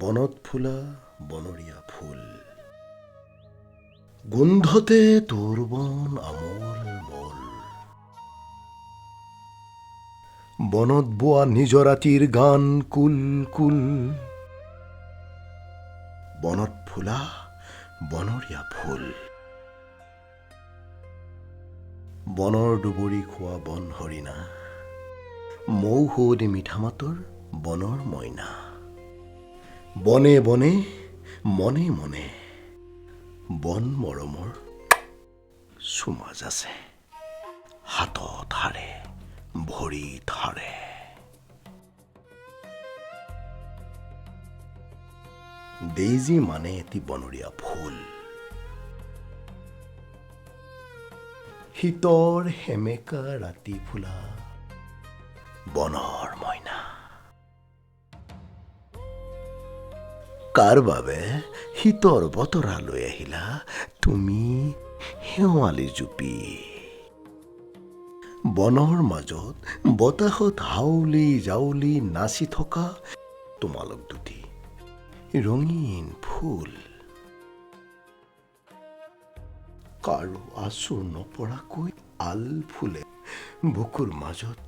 বনত ফুলা বনৰীয়া ফুল গোন্ধতে তোৰ বন আমোল মোল বনত বোৱা নিজৰাতিৰ গান কুল কুল বনত ফুলা বনৰীয়া ফুল বনৰ দুবৰি খোৱা বন হৰিণা মৌ সুৱদি মিঠা মাতৰ বনৰ মইনা বনে বনে মনে মনে বন মৰমৰ চুমাজ আছে হাতত হাৰে ভৰিত হাৰে ডেইজি মানে এটি বনৰীয়া ফুল শীতৰ সেমেকা ৰাতি ফুলা বনৰ মইনা কাৰ বাবে শীতৰ বতৰা লৈ আহিলা তুমি শেৱালি জুপি বনৰ মাজত বতাহত হাউলি জাউলি নাচি থকা তোমালোক দুটি ৰঙীন ফুল কাৰো আঁচোৰ নপৰাকৈ আল ফুলে বুকুৰ মাজত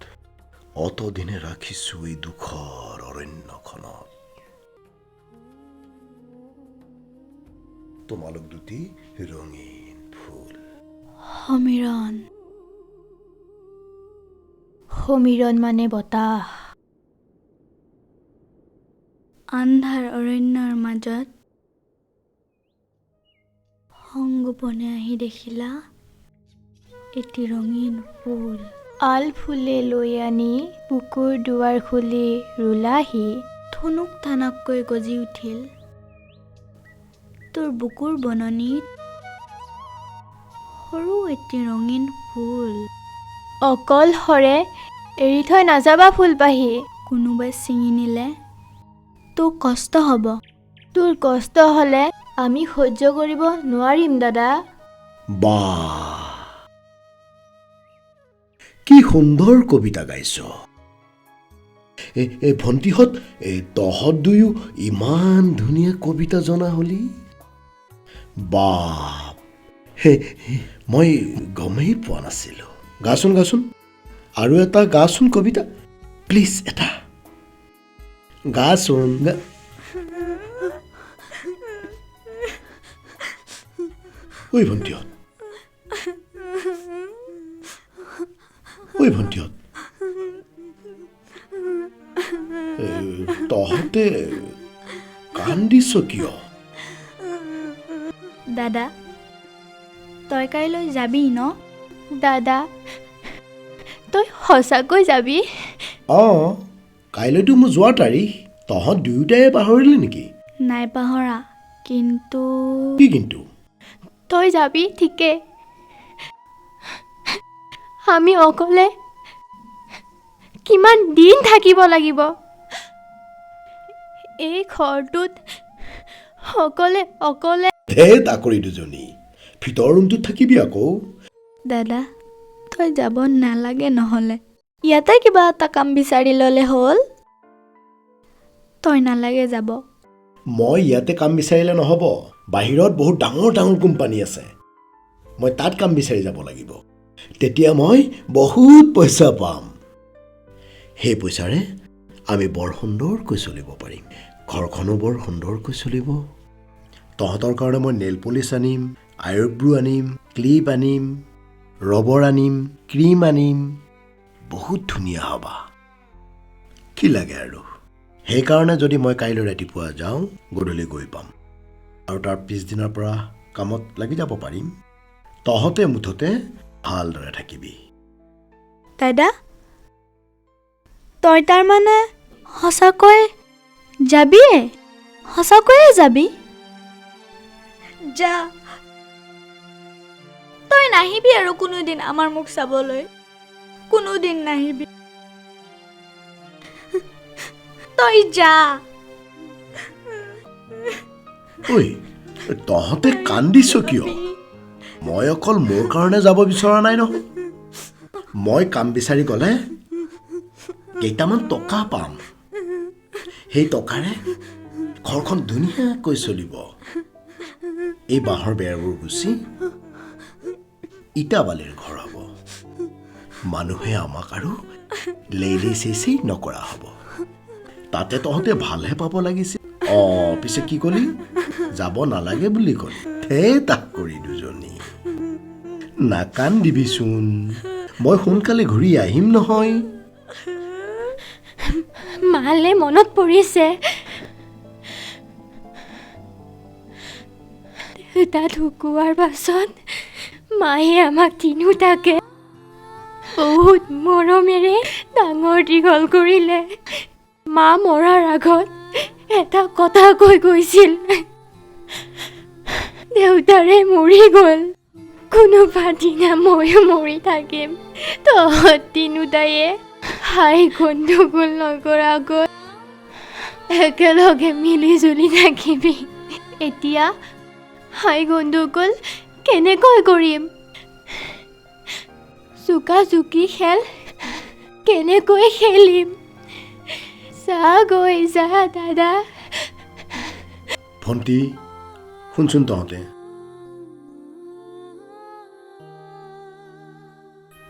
অতদিনে ৰাখিছো এই দুখৰ অৰণ্যখনত তোমালোক দুটি ৰঙীন ফুল সমীৰণ সমীৰণ মানে বতাহ আন্ধাৰ অৰণ্যৰ মাজত সংগোপনে আহি দেখিলা এটি ৰঙীন ফুল আল ফুলে লৈ আনি বুকুৰ দুৱাৰ খুলি ৰুলাহি থনুক থানাককৈ গজি উঠিল তোৰ বুকুৰ বননিত সৰু এটি ৰঙীন ফুল অকলশৰে এৰি থৈ নাযাবা ফুলপাহি কোনোবাই ছিঙি নিলে তোৰ কষ্ট হ'ব তোৰ কষ্ট হ'লে আমি সহ্য কৰিব নোৱাৰিম দাদা বাহ কি সুন্দৰ কবিতা গাইছ এই ভণ্টিহঁত তহঁত দুয়ো ইমান ধুনীয়া কবিতা জনা হলি বাপ মই গমেই পোৱা নাছিলো গাচোন গাচোন আৰু এটা গাচোন কবিতা প্লিজ এটা গাচোন ঐ ভণ্টিহঁত তহঁতে কান্দিছ কিয় দাদা তই কাইলৈ যাবি ন দাদা তই সঁচাকৈ যাবি কাইলৈতো মোৰ যোৱাৰ তাৰিখ তহঁত দুয়োটাই পাহৰিলি নেকি নাই পাহৰা কিন্তু কি কিন্তু তই যাবি ঠিকে আমি অকলে কিমান দিন থাকিব লাগিব এই ঘৰটোত অকলে অকলে হে তাকৰি দুজনী ভিতৰ ৰুমটোত থাকিবি আকৌ দাদা তই যাব নালাগে নহ'লে ইয়াতে কিবা এটা কাম বিচাৰি ল'লে হ'ল তই নালাগে যাব মই ইয়াতে কাম বিচাৰিলে নহ'ব বাহিৰত বহুত ডাঙৰ ডাঙৰ কোম্পানী আছে মই তাত কাম বিচাৰি যাব লাগিব তেতিয়া মই বহুত পইচা পাম সেই পইচাৰে আমি বৰ সুন্দৰকৈ চলিব পাৰিম ঘৰখনো বৰ সুন্দৰকৈ চলিব তহঁতৰ কাৰণে মই নেইল পলিচ আনিম আইব্ৰু আনিম ক্লিপ আনিম ৰবৰ আনিম ক্ৰীম আনিম বহুত ধুনীয়া হ'বা কি লাগে আৰু সেইকাৰণে যদি মই কাইলৈ ৰাতিপুৱা যাওঁ গধূলি গৈ পাম আৰু তাৰ পিছদিনাৰ পৰা কামত লাগি যাব পাৰিম তহঁতে মুঠতে ভালদৰে থাকিবি দাদা তই তাৰমানে সঁচাকৈ সঁচাকৈয়ে যাবি যা তই নাহিবি আৰু কোনোদিন আমাৰ মুখ চাবলৈ কোনোদিন নাহিবি তই যা ঐ তহঁতে কান্দিছ কিয় মই অকল মোৰ কাৰণে যাব বিচৰা নাই নহয় মই কাম বিচাৰি গ'লে কেইটামান টকা পাম সেই টকাৰে ঘৰখন ধুনীয়াকৈ চলিব এই বাঁহৰ বেৰবোৰ গুচি ইটা বালিৰ ঘৰ হ'ব মানুহে আমাক আৰু লেইলেই চেইচেই নকৰা হ'ব তাতে তহঁতে ভালহে পাব লাগিছিল পিছে কি কলি যাব নালাগে বুলি কলি তাক কৰি দুজনী নাকান্দিবিচোন মই সোনকালে ঘূৰি আহিম নহয় মালে মনত পৰিছে দেউতা ঢুকুৱাৰ পাছত মায়ে আমাক তিনিওটাকে বহুত মৰমেৰে ডাঙৰ দীঘল কৰিলে মা মৰাৰ আগত এটা কথা কৈ গৈছিল দেউতাৰে মৰি গ'ল কোনোবা দিনা ময়ো মৰি থাকিম তহঁত তিনিওটায়ে হাই গণ্ডগোল নকৰাকৈ একেলগে মিলি জুলি থাকিবি এতিয়া হাই গণ্ডগোল কেনেকৈ কৰিম চুকা চুকি খেল কেনেকৈ খেলিম যা গৈ যা দাদা ভণ্টি শুনচোন তহঁতে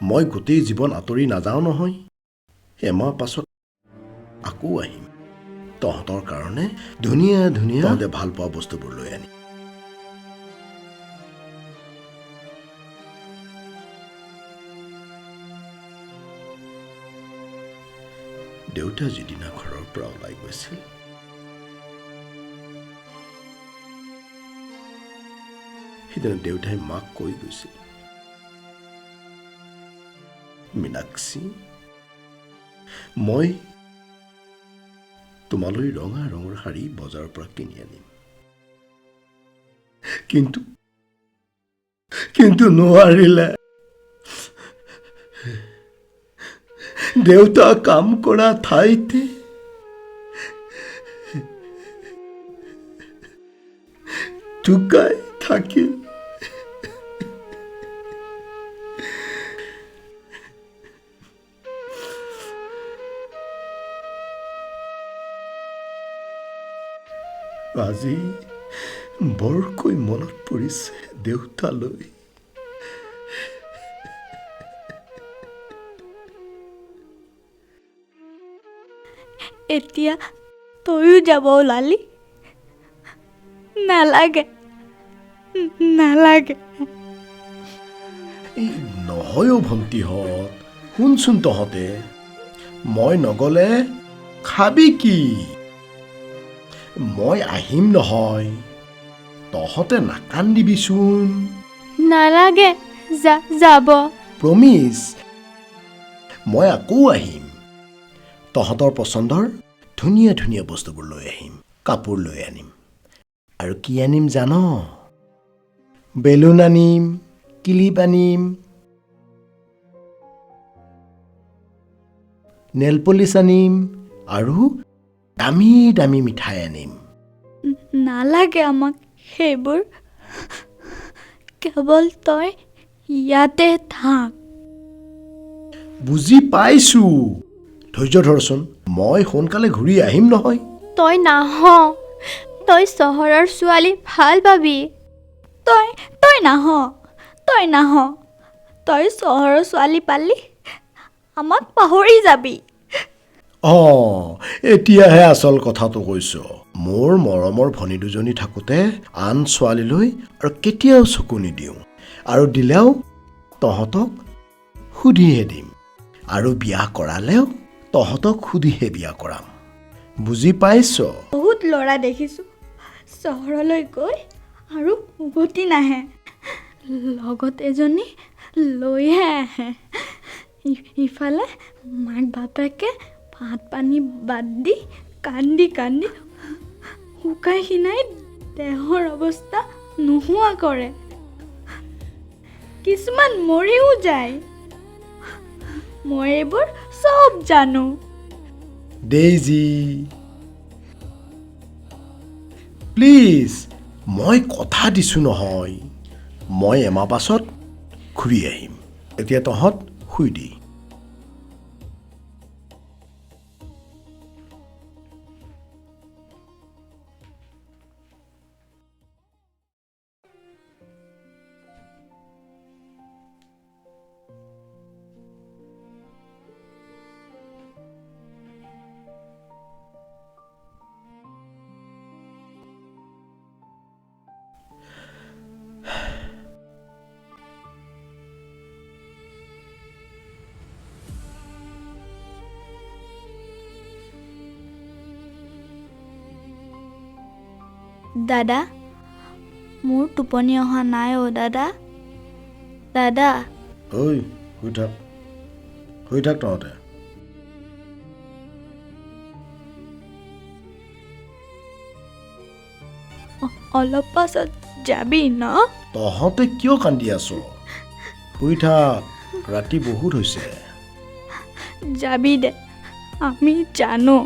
মই গোটেই জীৱন আঁতৰি নাযাওঁ নহয় এমাহ পাছত আকৌ আহিম তহঁতৰ কাৰণে ধুনীয়া ধুনীয়া তহঁতে ভাল পোৱা বস্তুবোৰ লৈ আনিম দেউতা যিদিনা ঘৰৰ পৰা ওলাই গৈছিল সেইদিনা দেউতাই মাক কৈ গৈছিল মীনাক্ষী মই তোমালৈ ৰঙা ৰঙৰ শাৰী বজাৰৰ পৰা কিনি আনিম কিন্তু নোৱাৰিলে দেউতা কাম কৰা ঠাইতে ঢুকাই থাকিল আজি বৰকৈ মনত পৰিছে দেউতালৈ এতিয়া তইও যাব ওলালি নালাগে নালাগে নহয় ভণ্টিহঁত শুনচোন তহঁতে মই নগলে খাবি কি মই আহিম নহয় তহঁতে নাকান্দিবিচোন নালাগে যাব প্ৰমিজ মই আকৌ আহিম তহঁতৰ পচন্দৰ ধুনীয়া ধুনীয়া বস্তুবোৰ লৈ আহিম কাপোৰ লৈ আনিম আৰু কি আনিম জান বেলুন আনিম ক্লিপ আনিম নেল পলিচ আনিম আৰু দামী দামী মিঠাই আনিম নালাগে আমাক সেইবোৰ কেৱল তই ইয়াতে থাক বুজি পাইছো ধৈৰ্য ধৰচোন মই সোনকালে ঘূৰি আহিম নহয় তই নাহ তই চহৰৰ ছোৱালী ভাল পাবি তই নাহ তই চহৰৰ ছোৱালী পালি আমাক পাহৰি যাবি এতিয়াহে আচল কথাটো কৈছ মোৰ মৰমৰ ভনী দুজনী থাকোঁতে আন ছোৱালীলৈ আৰু কেতিয়াও চকু নিদিওঁ আৰু দিলেও তহঁতক সুধিহে দিম আৰু বিয়া কৰালেও তহঁতক সুধিহে বিয়া কৰাম বুজি পাইছ বহুত ল'ৰা দেখিছোঁ চহৰলৈ গৈ আৰু উভতি নাহে লগত এজনী লৈহে আহে ইফালে মাক বাপেকে ভাত পানী বাদ দি কান্দি শুকাই খিনাই দেহৰ অৱস্থা নোহোৱা কৰে কিছুমান মৰিও যায় মই এইবোৰ চব জানো ডেইজি প্লিজ মই কথা দিছোঁ নহয় মই এমাহ পাছত ঘূৰি আহিম এতিয়া তহঁত শুই দি দাদা মোৰ টোপনি অহা নাই অ' দাদা দাদা ঐ শুই থাক তহঁতে অলপ পাছত যাবি ন তহঁতে কিয় কান্দি আছ শুই থাক ৰাতি বহুত হৈছে যাবি দে আমি জানো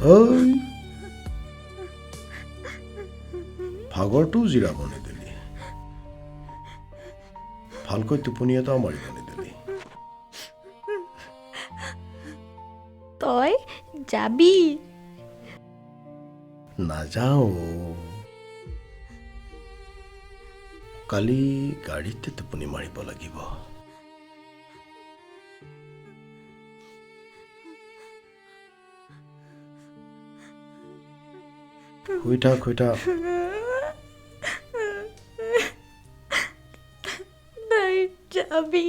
ঐ ভাগৰটো জিৰাব নিদিলি ভালকৈ টোপনি এটাও মাৰিব নিদিলি তই যাবি নাযাওঁ কালি গাড়ীতে টোপনি মাৰিব লাগিব শুই থাক তই যাবি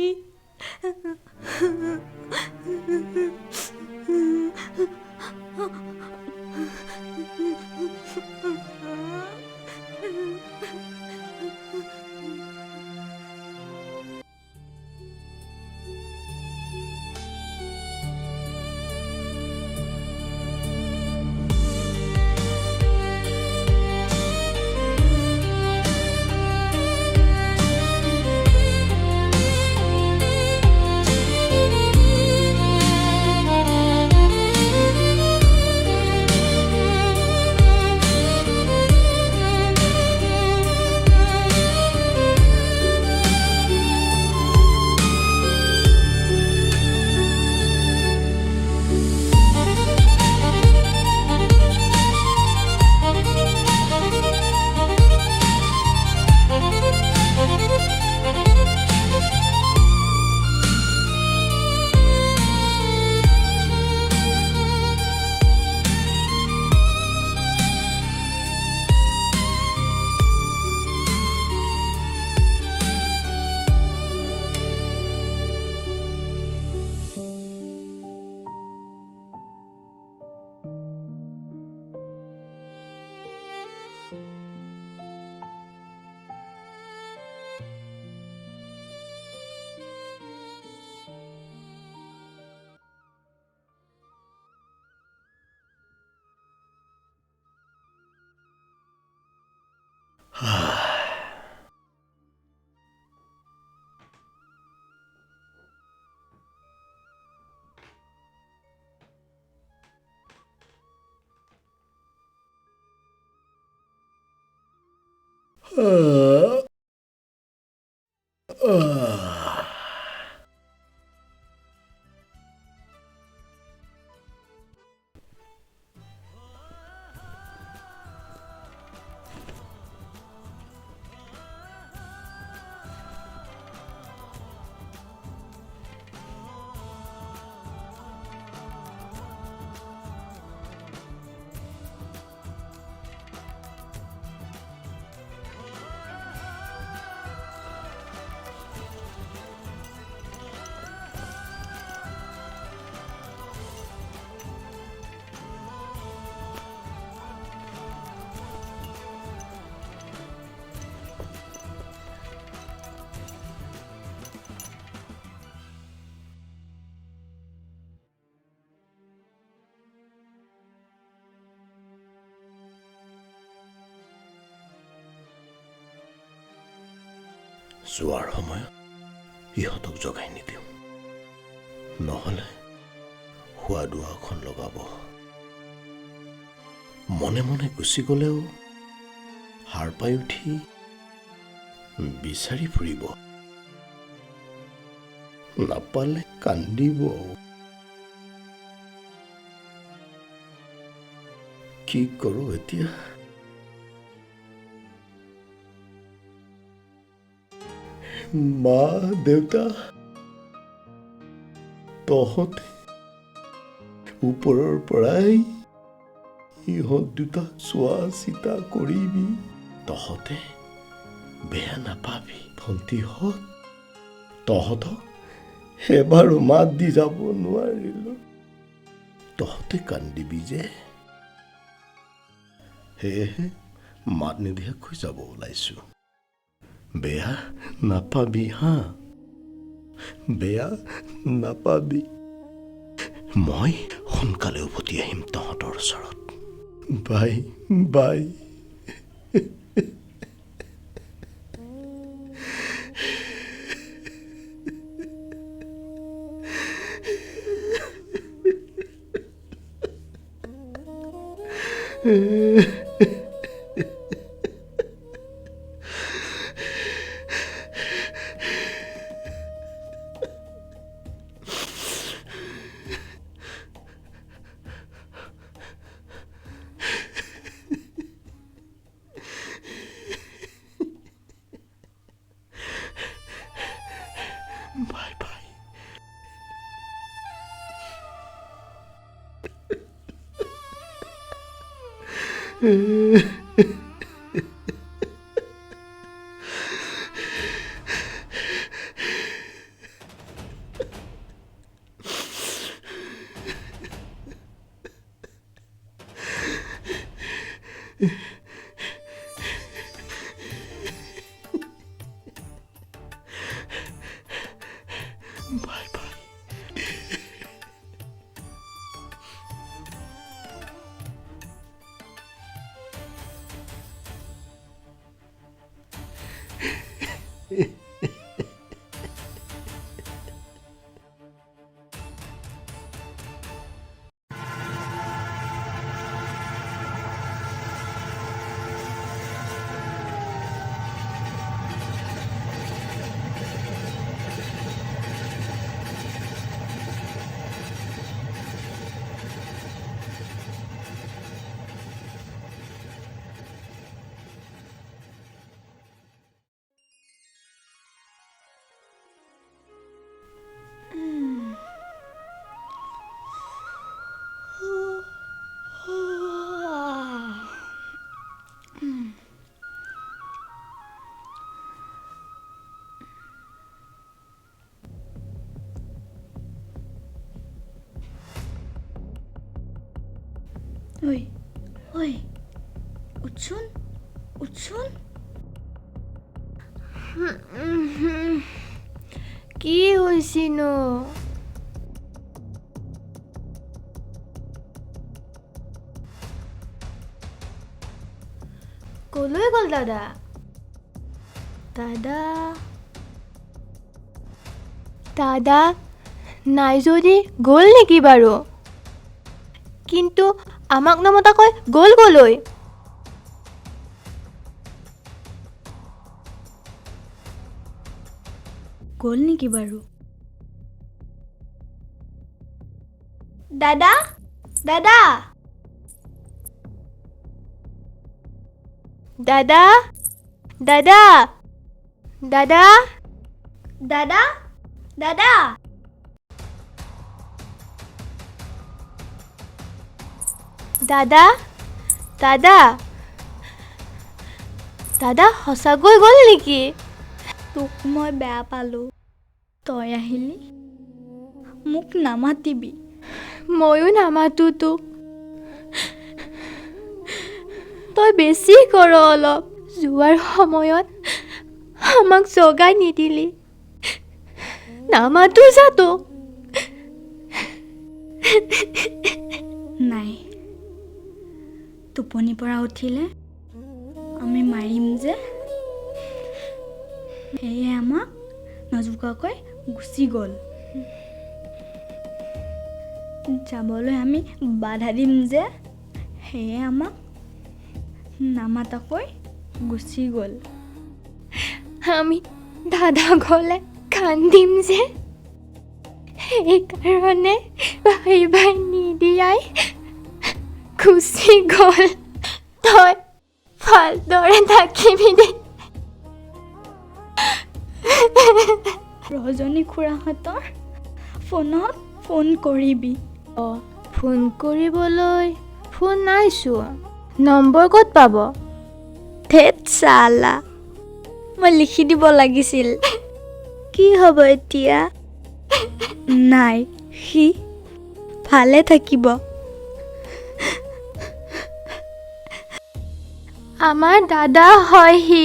যোৱাৰ সময়ত ইহঁতক জগাই নিদিওঁ নহ'লে খোৱা দুৱাখন লগাব মনে মনে গুচি গ'লেও সাৰ পাই উঠি বিচাৰি ফুৰিব নাপালে কান্দিব কি কৰোঁ এতিয়া মা দেউতা তহঁতে ওপৰৰ পৰাই ইহঁত দুটা চোৱা চিতা কৰিবি তহঁতে বেয়া নাপাবি ভণ্টিহঁত, তহঁতক এবাৰো মাত দি যাব নোৱাৰিলো, তহঁতে কান্দিবি যে, সেয়েহে মাত নিদিয়াকৈ যাব ওলাইছো। বেয়া নাপাবি হা, বেয়া নাপাবি। মই সোনকালে উভতি আহিম তহঁতৰ ওচৰত। Bye bye. Bye bye. Bye bye. Oi, oi, উঠচোন, উঠচোন। কি হৈছিনো? কলৈ গ'ল দাদা? দাদা, দাদা নাই যদি গ'ল নেকি বাৰু? কিন্তু আমাক নমতাকৈ গ'ল গ'লৈ? গ'ল নেকি বাৰু? দাদা, দাদা, দাদা, দাদা, দাদা, দাদা, দাদা, দাদা, দাদা, দাদা সঁচাকৈ গ'ল নেকি? তোক মই বেয়া পালোঁ, তই আহিলি, মোক নামাতিবি। ময়ো নামাতো তোক, তই বেছি কৰ অলপ। যোৱাৰ সময়ত আমাক জগাই নিদিলি, নামাতো যা তোক। নাই, টোপনিৰ পৰা উঠিলে আমি মাৰিম যে, সেয়ে আমাক নজোকাকৈ গুচি গ'ল। যাবলৈ আমি বাধা দিম যে, সেয়ে আমাক নামাতাকৈ গুচি গ'ল। আমি দাদা গ'লে কান্দিম যে, সেইকাৰণে ভাই ভাই নিদিয়াই গুচি গ'ল। তই ভালদৰে থাকিবি দে। ৰজনী খুৰাহঁতৰ ফোনত ফোন কৰিবি। ফোন কৰিবলৈ ফোন নাইছো, নম্বৰ ক'ত পাব? ধেত চালা, মই লিখি দিব লাগিছিল। কি হ'ব এতিয়া? নাই, সি ভালে থাকিব। আমাৰ দাদা হয় সি,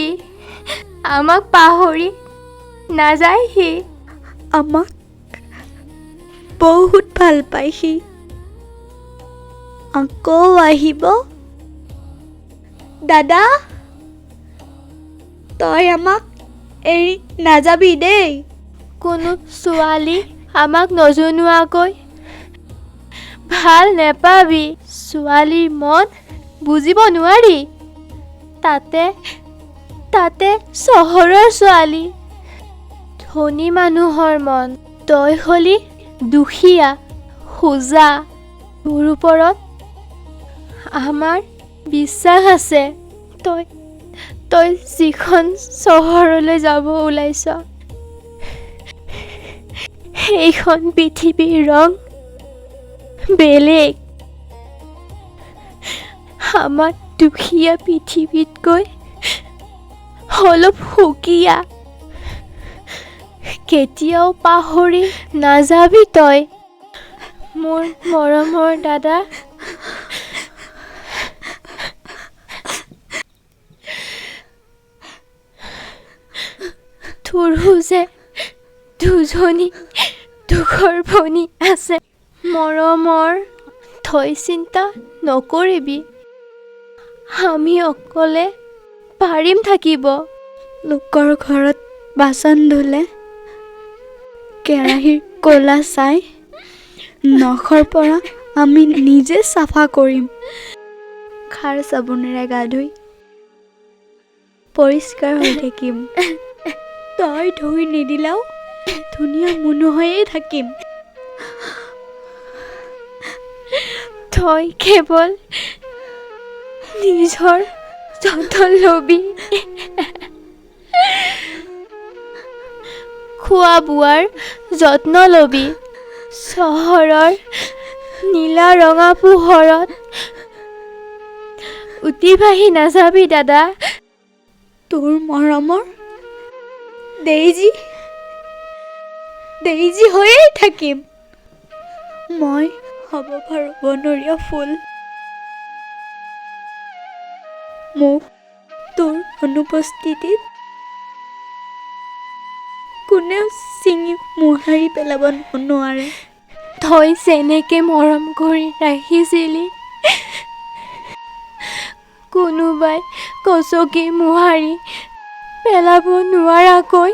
আমাক পাহৰি নাযায় সি। আমাক বহুত ভাল পায় সি। আকৌ আহিব। দাদা, তই আমাক এৰি নাযাবি দেই। কোনো ছোৱালী আমাক নজনোৱাকৈ ভাল নেপাবি। ছোৱালীৰ মন বুজিব নোৱাৰি। তাতে চহৰৰ ছোৱালী, ধনী মানুহৰ মন। তই হলি দুখীয়া, খোজা। তোৰ ওপৰত আমাৰ বিশ্বাস আছে। তই যিখন চহৰলৈ যাব ওলাইছ, সেইখন পৃথিৱীৰ ৰং বেলেগ। আমাৰ দুখীয়া পৃথিৱীতকৈ অলপ সুকীয়া। কেতিয়াও পাহৰি নাযাবি তই, মোৰ মৰমৰ দাদা। তোৰো যে দুজনী দুখৰ ভনী আছে। মৰমৰ, তই চিন্তা নকৰিবি। আমি অকলে পাৰিম থাকিব। লোকৰ ঘৰত বাচন ধুলে কেৰাহীৰ কলা চাই নখৰ পৰা আমি নিজে চাফা কৰিম। খাৰ চাবোনেৰে গা ধুই পৰিষ্কাৰ হৈ থাকিম। তই ধুই নিদিলেও ধুনীয়া মুনু হৈয়ে থাকিম। তই কেৱল নিজৰ যত্ন লবি। খোৱা বোৱাৰ যত্ন লবি। চহৰৰ নীলা ৰঙা পোহৰত উটি ভাহি নাযাবি দাদা। তোৰ মৰমৰ দেইজী হৈয়ে থাকিম। মই হ'ব পাৰোঁ বনৰীয়া ফুল। মোক তোৰ অনুপস্থিতিত কোনেও ছিঙি মোহাৰি পেলাব নোৱাৰে। তই যেনেকে মৰম কৰি ৰাখিছিলি, কোনোবাই কচকি মোহাৰি পেলাব নোৱাৰাকৈ।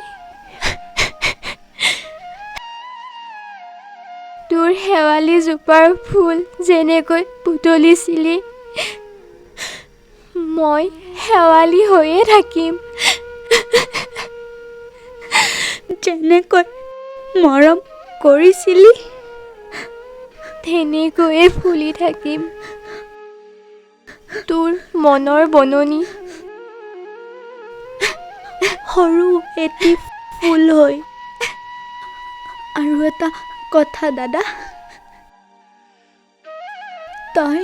তোৰ শেৱালি জোপাৰ ফুল যেনেকৈ পুতলিছিলি, মই শেৱালি হৈয়ে থাকিম। যেনেকৈ মৰম কৰিছিলি, তেনেকৈয়ে ফুলি থাকিম। তোৰ মনৰ বননি সৰু এটি ফুল হৈ। আৰু এটা কথা দাদা, তই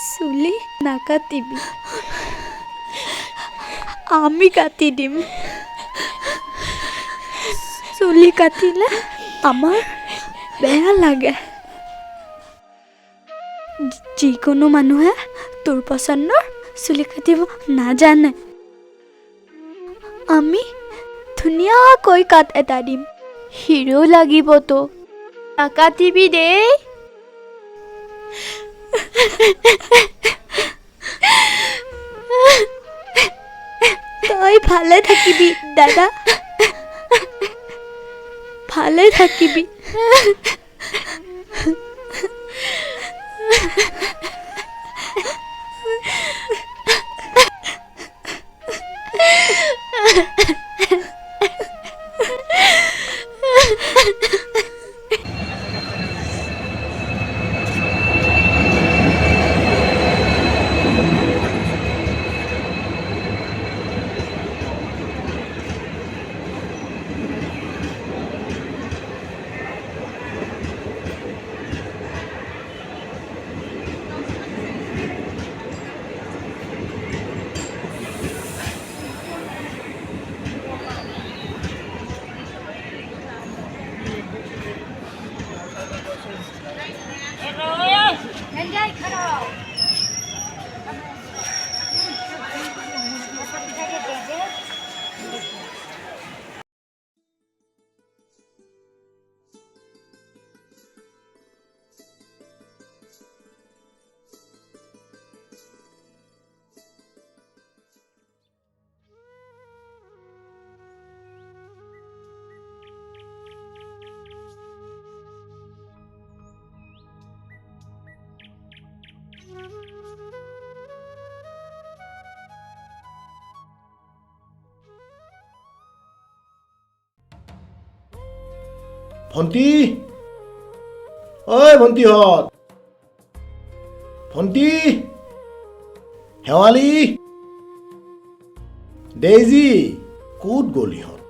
চুলি নাকাটিবি, আমি কাটি দিম। চুলি কাটিলে আমাৰ বেয়া লাগে। যিকোনো মানুহে তোৰ পচন্দৰ চুলি কাটিব নাজানে। আমি ধুনীয়াকৈ কাট এটা দিম। হিৰো লাগিবতো, নাকাটিবি দেই। তই ভালে থাকিবি দাদা, ভালে থাকিবি। ভণ্টি ঐ ভণ্টিহঁত ভণ্টি শেৱালি ডেইজি ক'ত গ'ল ইহঁত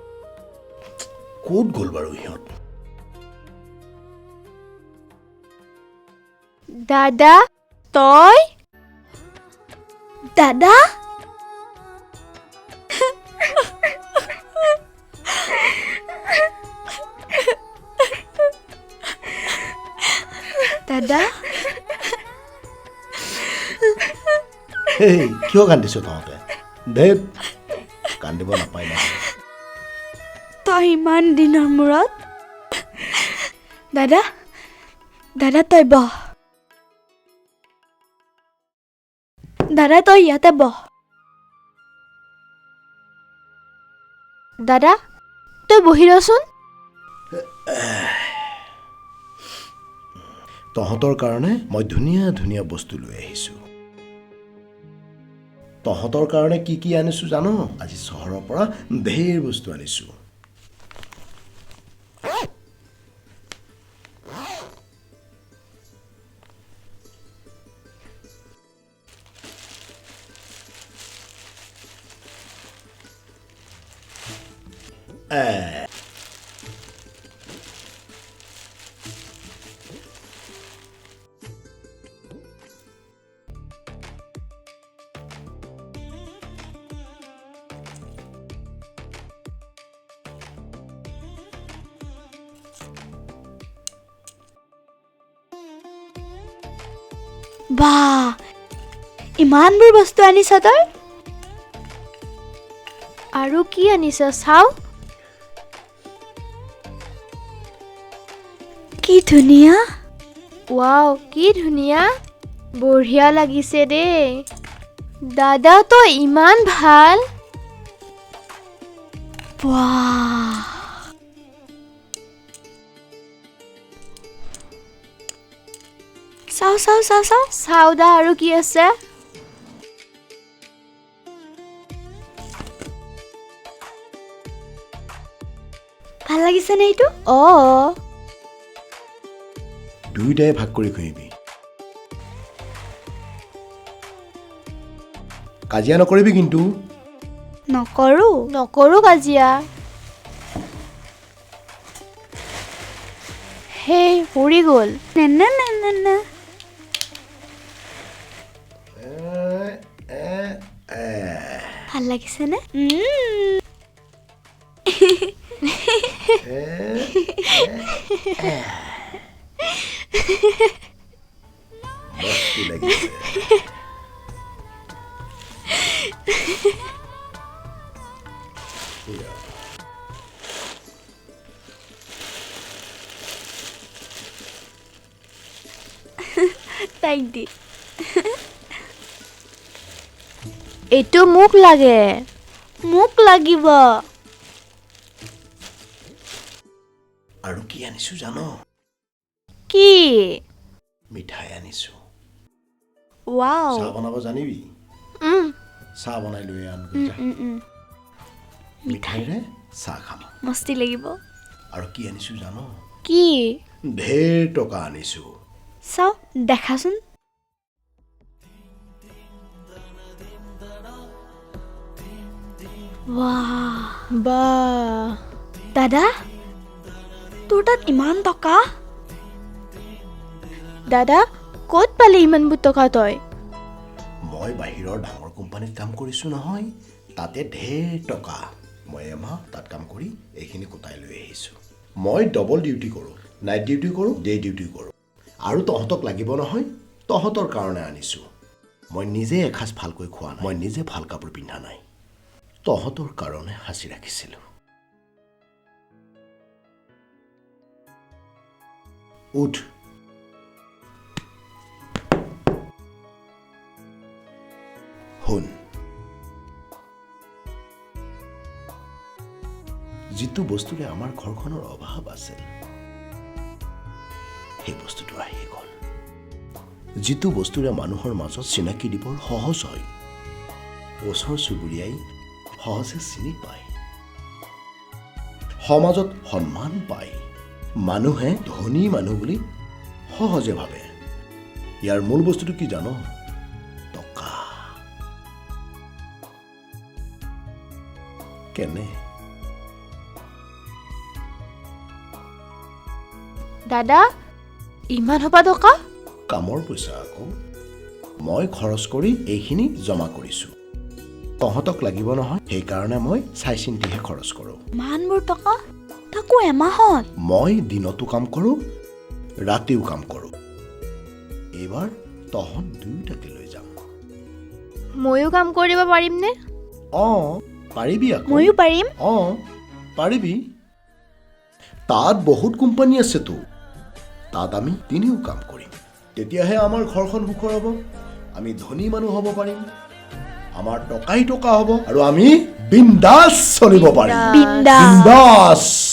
ক'ত গ'ল বাৰু ইহঁত দাদা তই দাদা দাদা হেই কিয় কান্দিছ তহঁতে ধেত কান্দিব নাপায় না তই ইমান দিনৰ মূৰত দাদা দাদা তই বহ দাদা তই ইয়াতে বহ দাদা তই বহি ৰচোন তহঁতৰ কাৰণে মই ধুনীয়া ধুনীয়া বস্তু লৈ আহিছোঁ তহঁতৰ কাৰণে কি কি আনিছোঁ জানো আজি চহৰৰ পৰা ঢেৰ বস্তু আনিছোঁ বাহ ইমানবোৰ বস্তু আনিছ তই আৰু কি আনিছ চাও কি ধুনীয়া ৱাও কি ধুনীয়া বঢ়িয়া লাগিছে দেই দাদা তই ইমান ভাল বাহ চাওদা আৰু কি আছে ভাল লাগিছে নে এইটো দুয়োটাই ভাগ কৰি খুৱাবি কাজিয়া নকৰিবি কিন্তু নকৰো কাজিয়া হে পৰি গ'ল না ভাল লাগিছে নে মস্তি লাগিছে তাইক দি এইটো মোক লাগে মোক লাগিব আৰু কি আনিছো জানো কি মিঠাই আনিছো ৱাও চাহ বনাব জানিবি চাহ বনাই লৈ আনগৈ যা মিঠাইৰে চাহ খাম মস্তি লাগিব আৰু কি আনিছো জানো কি ঢেৰ টকা আনিছো চাও দেখাচোন বাহ দাদা তোৰ তাত ইমান টকা দাদা ক'ত পালি ইমানবোৰ টকা তই মই বাহিৰৰ ডাঙৰ কোম্পানীত কাম কৰিছো নহয় তাতে ঢেৰ টকা মই এমাহ তাত কাম কৰি এইখিনি গোটাই লৈ আহিছো মই ডবল ডিউটি কৰোঁ নাইট ডিউটি কৰোঁ ডে ডিউটি কৰোঁ আৰু তহঁতক লাগিব নহয় তহঁতৰ কাৰণে আনিছো মই নিজে এসাঁজ ভালকৈ খোৱা নাই মই নিজে ভাল কাপোৰ পিন্ধা নাই তহঁতৰ কাৰণে সাঁচি ৰাখিছিলোঁ উঠ শুন যিটো বস্তুৰে আমাৰ ঘৰখনৰ অভাৱ আছিল সেই বস্তুটো আহি গ'ল যিটো বস্তুৰে মানুহৰ মাজত চিনাকি দিবৰ সহজ হয় ওচৰ চুবুৰীয়াই সহজে চিনি পায় সমাজত সন্মান পায় মানুহে ধনী মানুহ বুলি সহজে ভাবে। ইয়াৰ মূল বস্তুটো কি জানো? টকা। কেনে? দাদা, ইমান সোপা টকা? কামৰ পইচা আকৌ। মই খৰচ কৰি এইখিনি জমা কৰিছোঁ। তহঁতক লাগিব নহয়, সেইকাৰণে মই চাই চিন্তিহে খৰচ কৰোঁ। ইমানবোৰ টকা? তাকো এমাহত? মই দিনতো কাম কৰোঁ, ৰাতিও কাম কৰোঁ। এইবাৰ তহঁত দুয়োটাকে লৈ যাম। ময়ো কাম কৰিব পাৰিমনে? পাৰিবি আকৌ। ময়ো পাৰিম? পাৰিবি। তাত বহুত কোম্পানী আছেতো। তাত আমি তিনিও কাম কৰিম। তেতিয়াহে আমাৰ ঘৰখন সুখৰ হ'ব। আমি ধনী মানুহ হ'ব পাৰিম। আমাৰ টকাই টকা হ'ব আৰু আমি বিন্দাছ চলিব পাৰিম। বিন্দাছ। বিন্দাছ।